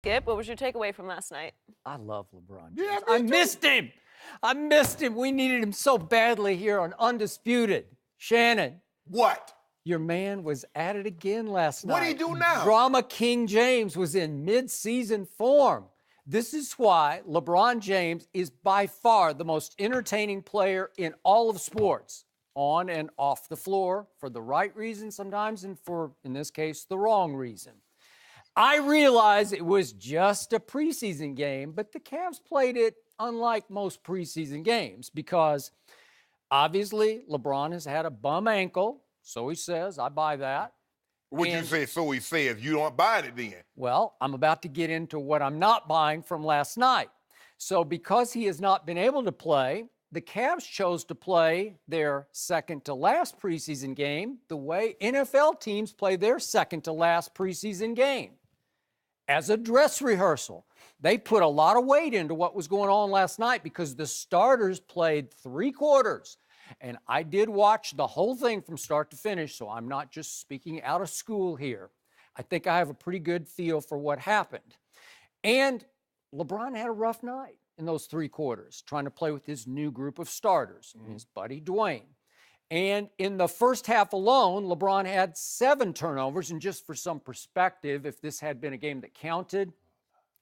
Skip, what was your takeaway from last night? I love LeBron James. Yeah, I me too. missed him. I missed him. We needed him so badly here on Undisputed. Shannon, What? your man was at it again last night. What do you do now? Drama King James was in mid-season form. This is why LeBron James is by far the most entertaining player in all of sports, on and off the floor, for the right reason sometimes, and for, in this case, the wrong reason. I realize it was just a preseason game, but the Cavs played it unlike most preseason games because obviously LeBron has had a bum ankle, so he says. I buy that. What you say, so he says, you don't buy it then? Well, I'm about to get into what I'm not buying from last night. So because he has not been able to play, the Cavs chose to play their second to last preseason game the way NFL teams play their second to last preseason game, as a dress rehearsal. They put a lot of weight into what was going on last night because the starters played 3 quarters. And I did watch the whole thing from start to finish, so I'm not just speaking out of school here. I think I have a pretty good feel for what happened. And LeBron had a rough night in those 3 quarters, trying to play with his new group of starters, his buddy Dwayne. And in the first half alone, LeBron had 7 turnovers. And just for some perspective, if this had been a game that counted,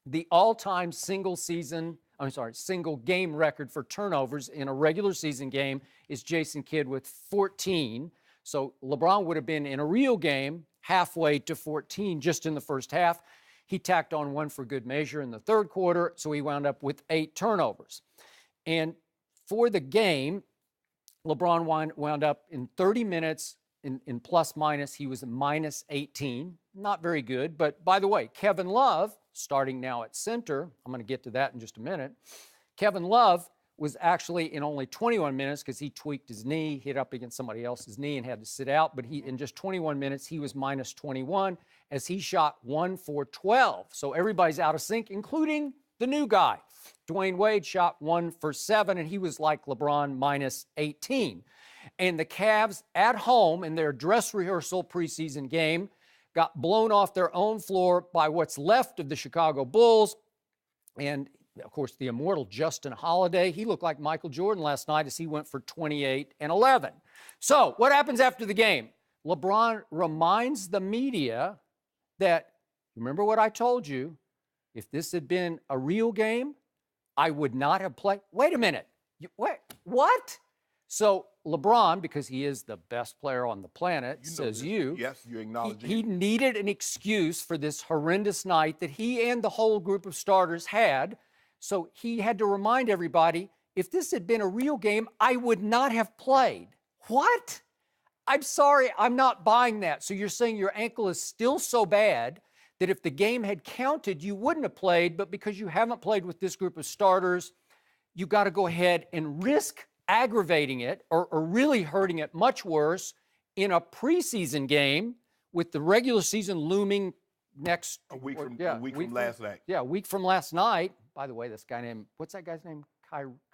the all-time single game record for turnovers in a regular season game is Jason Kidd with 14. So LeBron would have been in a real game halfway to 14 just in the first half. He tacked on 1 for good measure in the third quarter, so he wound up with 8 turnovers. And for the game, LeBron wound up in 30 minutes in plus minus. He was minus 18. Not very good. But by the way, Kevin Love, starting now at center, I'm going to get to that in just a minute. Kevin Love was actually in only 21 minutes because he tweaked his knee, hit up against somebody else's knee and had to sit out. But in just 21 minutes, he was minus 21 as he shot 1 for 12. So everybody's out of sync, including the new guy. Dwayne Wade shot 1 for 7, and he was like LeBron, minus 18. And the Cavs at home in their dress rehearsal preseason game got blown off their own floor by what's left of the Chicago Bulls. And, of course, the immortal Justin Holiday. He looked like Michael Jordan last night as he went for 28 and 11. So what happens after the game? LeBron reminds the media that, remember what I told you, if this had been a real game, I would not have played. Wait a minute. What? So LeBron, because he is the best player on the planet, says you. Yes, you acknowledge he needed an excuse for this horrendous night that he and the whole group of starters had. So he had to remind everybody, if this had been a real game, I would not have played. What? I'm sorry, I'm not buying that. So you're saying your ankle is still so bad that if the game had counted, you wouldn't have played, but because you haven't played with this group of starters, you got to go ahead and risk aggravating it or really hurting it much worse in a preseason game with the regular season looming next a week from last night. Yeah, a week from last night. By the way, this guy named, what's that guy's name? Kyrie.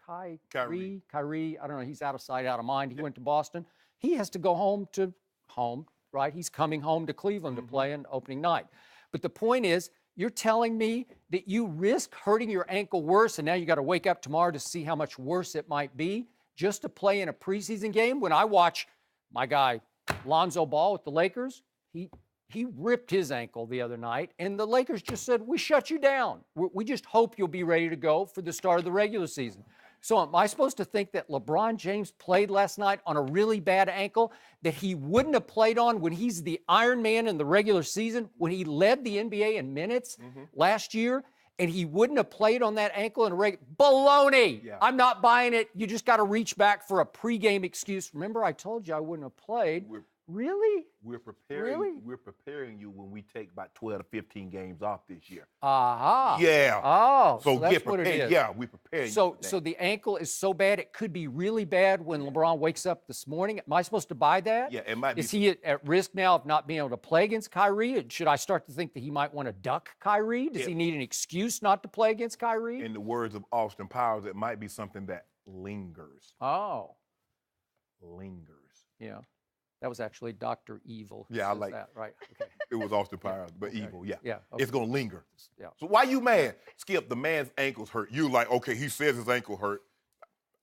I don't know. He's out of sight, out of mind. He went to Boston. He has to go home, right? He's coming home to Cleveland to play on opening night. But the point is, you're telling me that you risk hurting your ankle worse, and now you got to wake up tomorrow to see how much worse it might be just to play in a preseason game? When I watch my guy Lonzo Ball with the Lakers, he ripped his ankle the other night, and the Lakers just said, we shut you down. We just hope you'll be ready to go for the start of the regular season. So am I supposed to think that LeBron James played last night on a really bad ankle that he wouldn't have played on when he's the Iron Man in the regular season, when he led the NBA in minutes last year, and he wouldn't have played on that ankle in a regular? Baloney! Yeah. I'm not buying it. You just got to reach back for a pregame excuse. Remember, I told you I wouldn't have played. Really? We're preparing you when we take about 12 to 15 games off this year. Yeah. Oh, so that's get what it prepared. is. Yeah, we're preparing So, you for that. so the ankle is so bad it could be really bad when LeBron wakes up this morning. Am I supposed to buy that? Yeah, it might be. Is he at risk now of not being able to play against Kyrie? Should I start to think that he might want to duck Kyrie? Does he need an excuse not to play against Kyrie? In the words of Austin Powers, it might be something that lingers. Oh. Lingers. Yeah. That was actually Dr. Evil. Yeah, I like that. Right. Okay. It was Austin Powers, but Okay. Evil, yeah. Yeah. Okay. It's going to linger. Yeah. So why you mad? Skip, the man's ankle's hurt. You like, okay, he says his ankle hurt.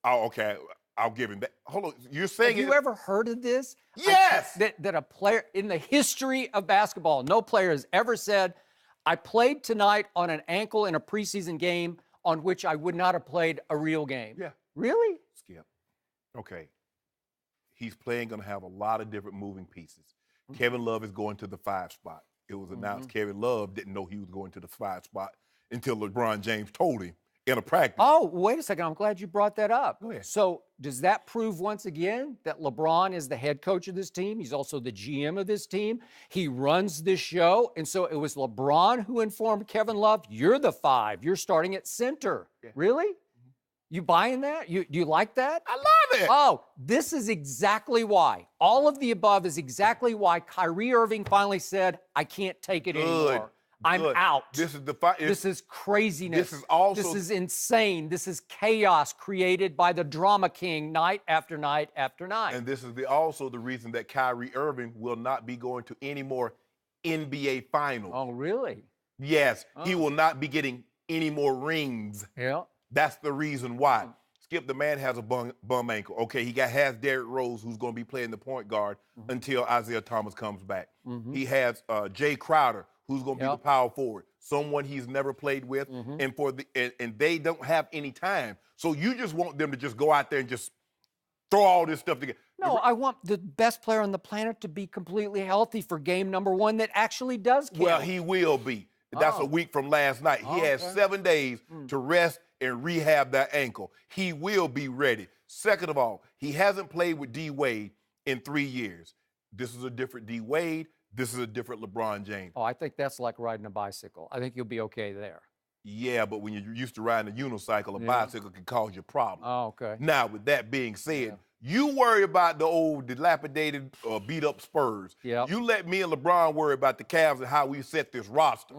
Oh, okay, I'll give him that. Hold on, you're saying Have you ever heard of this? Yes! That a player, in the history of basketball, no player has ever said, I played tonight on an ankle in a preseason game on which I would not have played a real game. Yeah. Really? Skip. Okay. He's going to have a lot of different moving pieces. Kevin Love is going to the 5 spot. It was announced Kevin Love didn't know he was going to the 5 spot until LeBron James told him in a practice. Oh, wait a second. I'm glad you brought that up. Go ahead. So does that prove once again that LeBron is the head coach of this team? He's also the GM of this team. He runs this show. And so it was LeBron who informed Kevin Love, you're the 5. You're starting at center. Yeah. Really? You buying that? You like that? I love it. Oh, this is exactly why. All of the above is exactly why Kyrie Irving finally said, I can't take it anymore. I'm out. This is this is craziness. This is insane. This is chaos created by the drama king night after night after night. And this is also the reason that Kyrie Irving will not be going to any more NBA finals. Oh, really? Yes. He will not be getting any more rings. Yeah. That's the reason why. Skip, the man has a bum ankle. Okay, has Derrick Rose, who's going to be playing the point guard until Isaiah Thomas comes back. He has Jay Crowder, who's going to be the power forward, someone he's never played with, and they don't have any time. So you just want them to just go out there and just throw all this stuff together. No, I want the best player on the planet to be completely healthy for game number 1 that actually does count. Well, he will be. That's a week from last night. He has 7 days to rest and rehab that ankle. He will be ready. Second of all, he hasn't played with D. Wade in 3 years. This is a different D. Wade. This is a different LeBron James. Oh, I think that's like riding a bicycle. I think you'll be okay there. Yeah, but when you're used to riding a unicycle, a bicycle can cause you problems. Oh, okay. Now, with that being said, you worry about the old dilapidated, beat-up Spurs. Yep. You let me and LeBron worry about the Cavs and how we set this roster.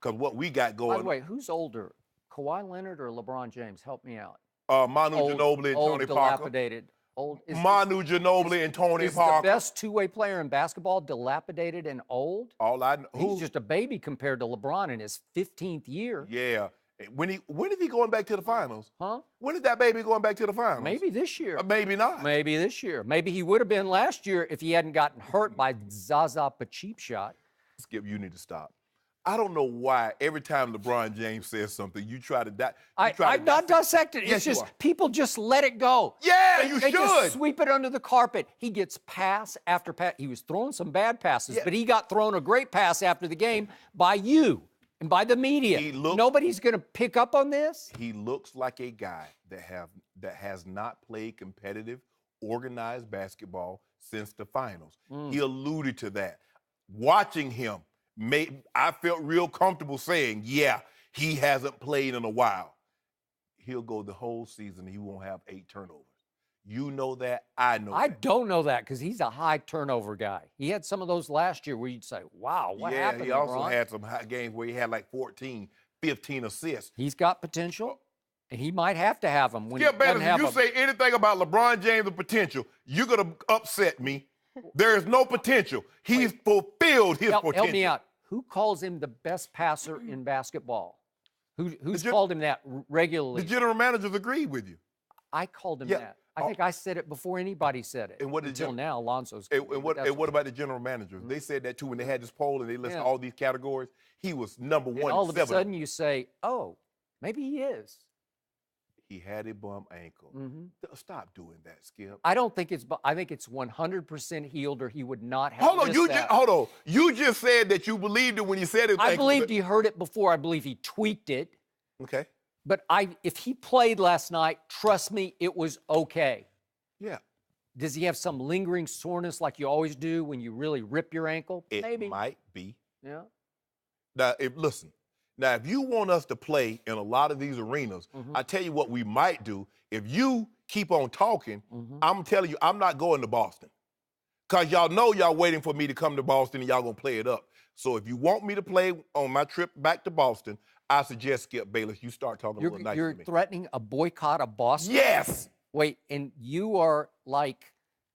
Because what we got going. By the way, who's older, Kawhi Leonard or LeBron James? Help me out. Manu Ginobili and Tony Parker. Dilapidated. Manu Ginobili and Tony Parker. Is the best two-way player in basketball dilapidated and old? All I know. He's just a baby compared to LeBron in his 15th year. Yeah. When is he going back to the finals? Huh? When is that baby going back to the finals? Maybe this year. Maybe not. Maybe this year. Maybe he would have been last year if he hadn't gotten hurt by Zaza Pacheep shot. Skip, you need to stop. I don't know why every time LeBron James says something, you try to I'm not dissecting it. Yes, it's just people just let it go. Yeah, you they should. Just sweep it under the carpet. He gets pass after pass. He was throwing some bad passes, but he got thrown a great pass after the game by you and by the media. Nobody's going to pick up on this. He looks like a guy that has not played competitive, organized basketball since the finals. He alluded to that. Watching him, I felt real comfortable saying, yeah, he hasn't played in a while. He'll go the whole season. He won't have 8 turnovers. You know that. I know that. I don't know that because he's a high turnover guy. He had some of those last year where you'd say, wow, what happened? Yeah, he also had some games where he had like 14, 15 assists. He's got potential, and he might have to have them. Skip Bayless, if you say anything about LeBron James' potential, you're going to upset me. There is no potential. He's fulfilled his potential. Help me out. Who calls him the best passer in basketball? Who's called him that regularly? The general managers agreed with you. I called him that. I think I said it before anybody said it. And what until now, Alonso's. And what about the general managers? They said that too when they had this poll and they listed all these categories. He was number 1 and all in 7. of a sudden you say, oh, maybe he is. He had a bum ankle. Stop doing that, Skip. I don't think it's. I think it's 100% healed, or he would not have. Hold on, you just said that you believed it when you said it. I believed he heard it before. I believe he tweaked it. Okay. But if he played last night, trust me, it was okay. Yeah. Does he have some lingering soreness like you always do when you really rip your ankle? Maybe. It might be. Yeah. Now, listen. Now, if you want us to play in a lot of these arenas, I tell you what we might do. If you keep on talking, I'm telling you, I'm not going to Boston. Because y'all know y'all waiting for me to come to Boston and y'all going to play it up. So if you want me to play on my trip back to Boston, I suggest, Skip Bayless, you start talking a little nicer to me. You're threatening a boycott of Boston? Yes! Wait, and you are like,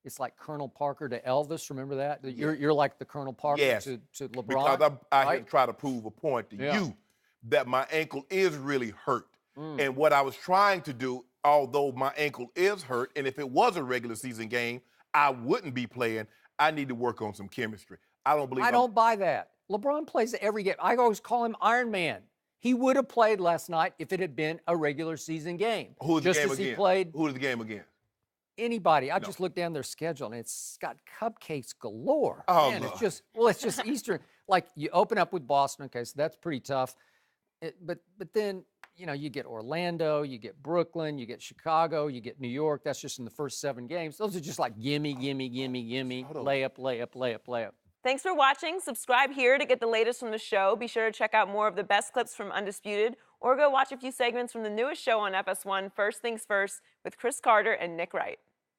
It's like Colonel Parker to Elvis. Remember that? You're like the Colonel Parker Yes, to LeBron. because I'm out here right? to try to prove a point to Yeah. you that my ankle is really hurt. Mm. And what I was trying to do, although my ankle is hurt, and if it was a regular season game, I wouldn't be playing. I need to work on some chemistry. I don't believe I don't buy that. LeBron plays every game. I always call him Iron Man. He would have played last night if it had been a regular season game. Who's the Just game as against? he played Who's the game against? anybody. I No. just looked down their schedule and it's got cupcakes galore. Oh, Man, Lord. it's just Eastern. Like you open up with Boston, okay, so that's pretty tough. But then, you get Orlando, you get Brooklyn, you get Chicago, you get New York. That's just in the first 7 games. Those are just like gimme, gimme, gimme, gimme, Hold on. layup, layup, layup, layup. Thanks for watching. Subscribe here to get the latest from the show. Be sure to check out more of the best clips from Undisputed, or go watch a few segments from the newest show on FS1, First Things First, with Chris Carter and Nick Wright.